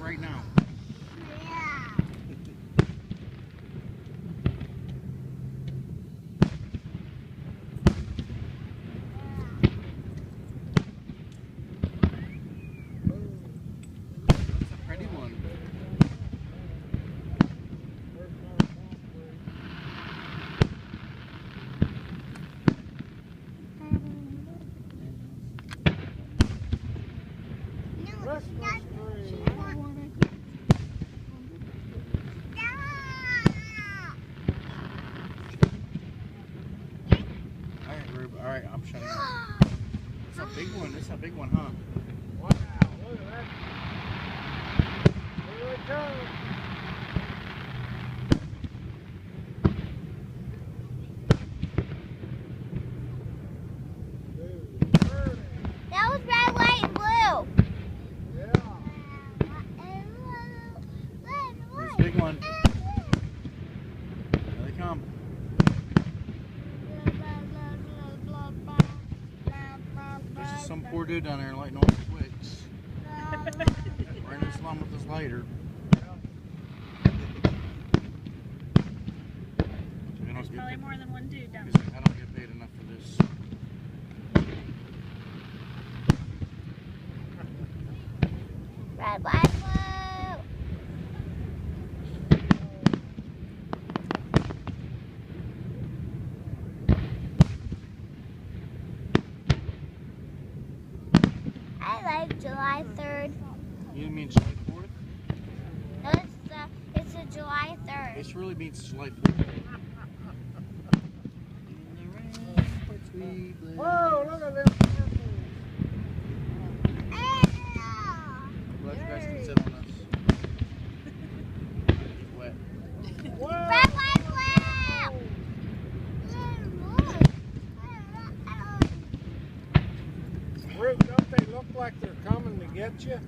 right now. Yeah. That's a pretty one. All right, I'm shutting up. It's a big one. It's a big one, huh? Wow, look at that. Here it comes. That was red, white, and blue. Yeah. Here's a big one. There they come. There's just some poor dude down there lighting all the wicks. Right in the slum with his lighter. There's probably more than one dude down I there. don't get paid enough for this. Red, white, blue. I like July 3rd. You mean July 4th? No, it's a July 3rd. It really means July 4th. Whoa, look at this. Glad you guys can sit on this. It's wet. Whoa. Red, white, blue. Ruth, don't they look like they're coming to get you?